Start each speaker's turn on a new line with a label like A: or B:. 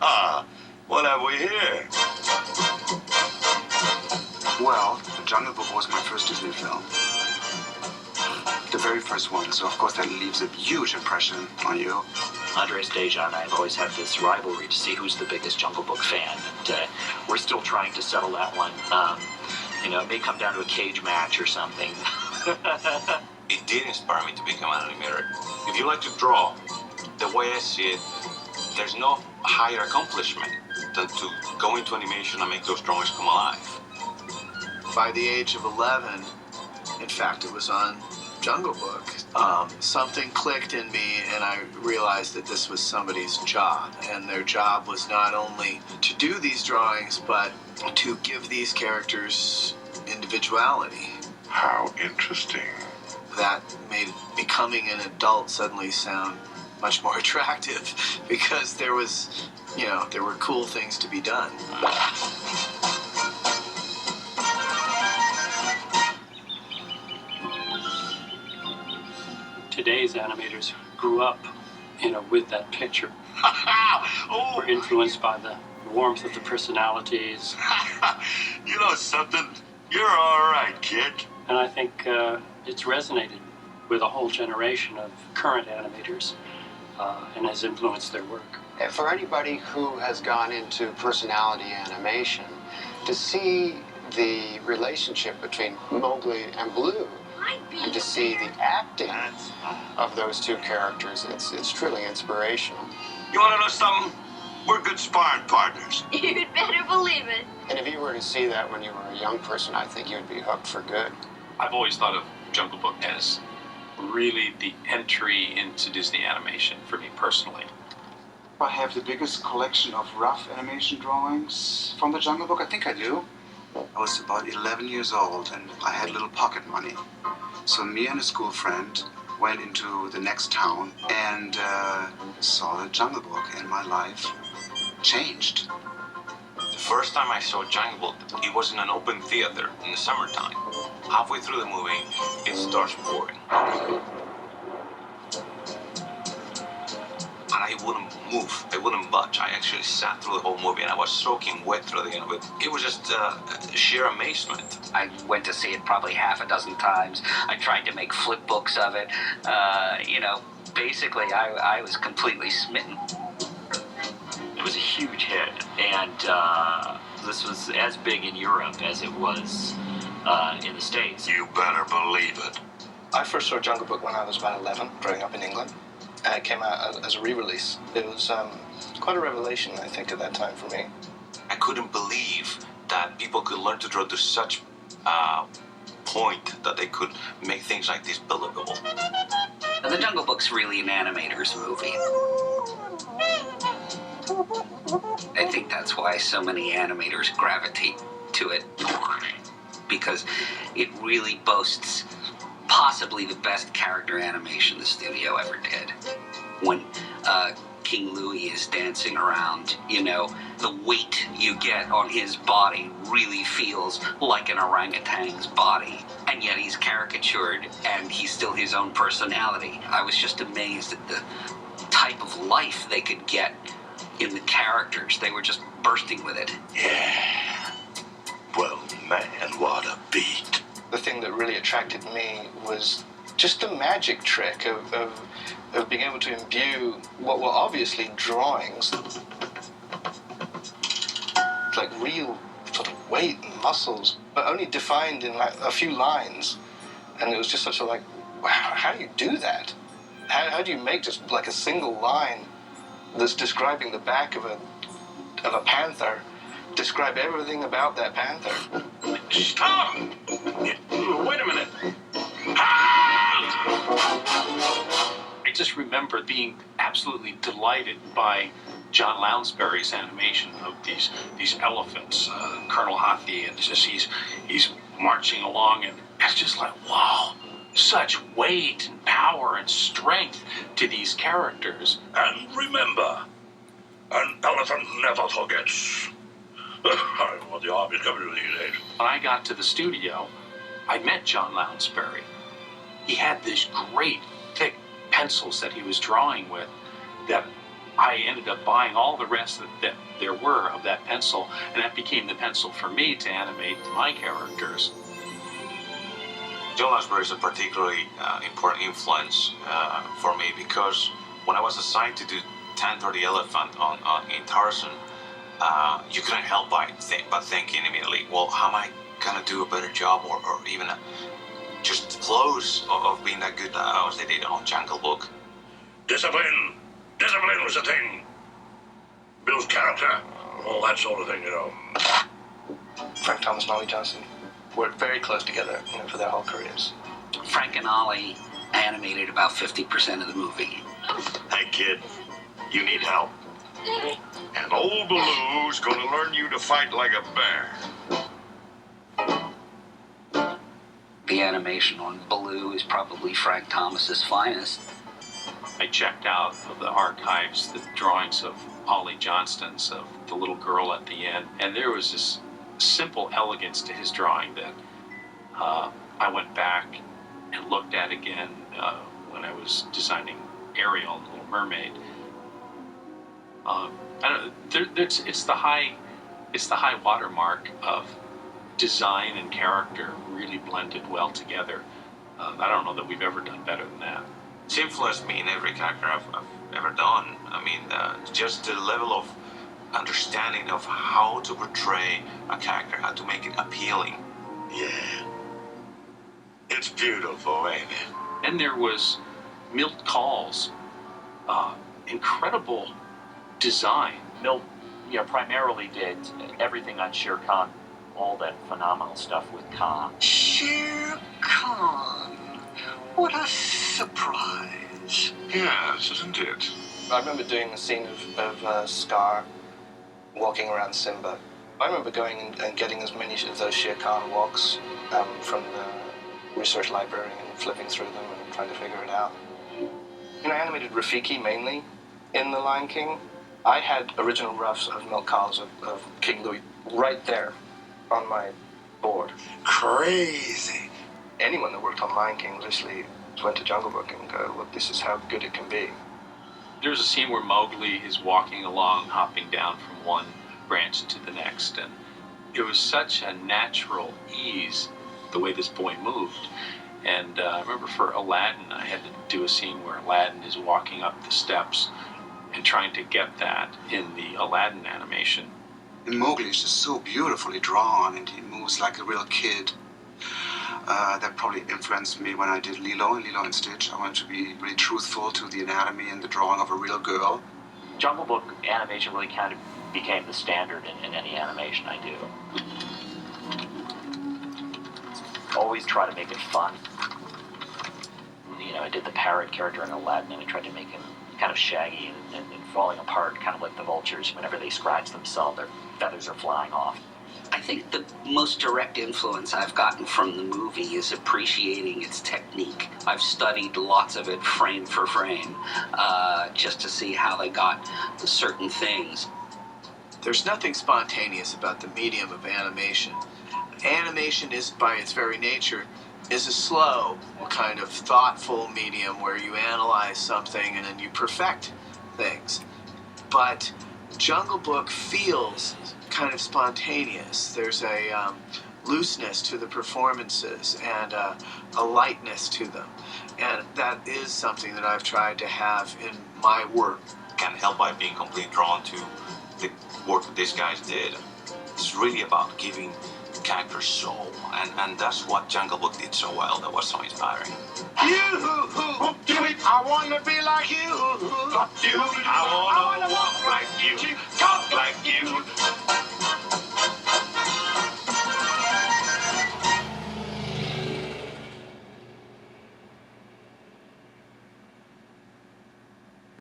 A: What have we here?
B: Well, The Jungle Book was my first Disney film. The very first one, so of course that leaves a huge impression on you.
C: Andres Deja and I have always had this rivalry to see who's the biggest Jungle Book fan, and we're still trying to settle that one. It may come down to a cage match or something.
A: It did inspire me to become an animator. If you like to draw, the way I see it, there's no higher accomplishment than to go into animation and make those drawings come alive.
D: By the age of 11, in fact, it was on Jungle Book, something clicked in me and I realized that this was somebody's job, and their job was not only to do these drawings but to give these characters individuality.
A: How interesting.
D: That made becoming an adult suddenly sound much more attractive because there were cool things to be done.
E: Today's animators grew up, with that picture. Were influenced by the warmth of the personalities.
A: You know something? You're all right, kid.
E: And I think it's resonated with a whole generation of current animators and has influenced their work.
F: And for anybody who has gone into personality animation, to see the relationship between Mowgli and Blue, and to see the acting of those two characters, it's truly inspirational.
A: You want to know something? We're good sparring partners.
G: You'd better believe it.
F: And if you were to see that when you were a young person, I think you'd be hooked for good.
H: I've always thought of Jungle Book as really the entry into Disney animation for me personally.
B: I have the biggest collection of rough animation drawings from the Jungle Book. I think I do. I was about 11 years old and I had little pocket money. So me and a school friend went into the next town and saw the Jungle Book, and my life changed.
A: The first time I saw Jungle Book, it was in an open theater in the summertime. Halfway through the movie, it starts pouring. And I wouldn't move. I wouldn't budge. I actually sat through the whole movie and I was soaking wet through the end of it. It was just sheer amazement.
C: I went to see it probably half a dozen times. I tried to make flip books of it. Basically, I was completely smitten. It was a huge hit, and this was as big in Europe as it was in the States.
A: You better believe it.
I: I first saw Jungle Book when I was about 11, growing up in England. And it came out as a re-release. It was quite a revelation, I think, at that time for me.
A: I couldn't believe that people could learn to draw to such point that they could make things like this believable.
C: The Jungle Book's really an animator's movie. I think that's why so many animators gravitate to it, because it really boasts possibly the best character animation the studio ever did. When King Louie is dancing around, the weight you get on his body really feels like an orangutan's body. And yet he's caricatured and he's still his own personality. I was just amazed at the type of life they could get in the characters. They were just bursting with it.
A: Yeah. Well, man, what a beat.
I: The thing that really attracted me was just the magic trick of being able to imbue what were obviously drawings, like real sort of weight and muscles, but only defined in like a few lines. And it was just such a wow, how do you do that? How do you make just like a single line that's describing the back of a panther, describe everything about that panther?
A: Stop! Wait a minute.
H: I just remember being absolutely delighted by John Lounsbury's animation of these elephants, Colonel Hathi, and just he's marching along, and it's just like, wow, such weight and power and strength to these characters.
A: And remember, an elephant never forgets. What the army's coming to these days.
H: When I got to the studio, I met John Lounsbury. He had these great, thick pencils that he was drawing with that I ended up buying all the rest that there were of that pencil, and that became the pencil for me to animate my characters.
A: John Lounsbury is a particularly important influence for me because when I was assigned to do Tantor the Elephant in Tarzan, you couldn't help but thinking immediately, well, how am I gonna do a better job or even just close of being that good as they did on Jungle Book.
G: Discipline was a thing. Builds character, all that sort of thing, you know.
I: Frank Thomas and Ollie Johnston worked very close together, for their whole careers.
C: Frank and Ollie animated about 50% of the movie.
G: Hey, kid, you need help. And old Baloo's gonna learn you to fight like a bear.
C: The animation on Baloo is probably Frank Thomas's finest.
H: I checked out of the archives the drawings of Ollie Johnston's of the little girl at the end, and there was this simple elegance to his drawing that I went back and looked at again when I was designing Ariel, the Little Mermaid. I don't know. It's the high watermark of design and character really blended well together. I don't know that we've ever done better than that.
A: It's influenced me in every character I've ever done. I mean, just the level of understanding of how to portray a character, how to make it appealing.
G: Yeah. It's beautiful, ain't it?
H: And there was Milt Kahl's incredible design.
J: Milt, primarily did everything on Shere Khan, all that phenomenal stuff with Khan.
K: Shere Khan. What a surprise.
G: Yes, isn't it?
I: I remember doing the scene of Scar walking around Simba. I remember going and getting as many of those Shere Khan walks from the research library and flipping through them and trying to figure it out. I animated Rafiki mainly in The Lion King. I had original roughs of Milt Kahl's of King Louis right there on my board.
G: Crazy.
I: Anyone that worked on Lion King literally went to Jungle Book and go, look, this is how good it can be.
H: There's a scene where Mowgli is walking along, hopping down from one branch to the next, and it was such a natural ease the way this boy moved. And I remember for Aladdin, I had to do a scene where Aladdin is walking up the steps and trying to get that in the Aladdin animation.
B: And Mowgli is just so beautifully drawn, and he moves like a real kid. That probably influenced me when I did Lilo and Stitch. I wanted to be really truthful to the anatomy and the drawing of a real girl.
J: Jungle Book animation really kind of became the standard in any animation I do. Always try to make it fun. I did the parrot character in Aladdin, and I tried to make him kind of shaggy and falling apart, kind of like the vultures. Whenever they scratch themselves, their feathers are flying off.
C: I think the most direct influence I've gotten from the movie is appreciating its technique. I've studied lots of it frame for frame, just to see how they got certain things.
D: There's nothing spontaneous about the medium of animation. Animation is, by its very nature, is a slow, kind of thoughtful medium where you analyze something and then you perfect things. But Jungle Book feels kind of spontaneous. There's a looseness to the performances and a lightness to them. And that is something that I've tried to have in my work.
A: Can't help but being completely drawn to the work that these guys did. It's really about giving the character soul, and that's what Jungle Book did so well. That was so inspiring.
G: I wanna be like you. I wanna walk like you, talk like you.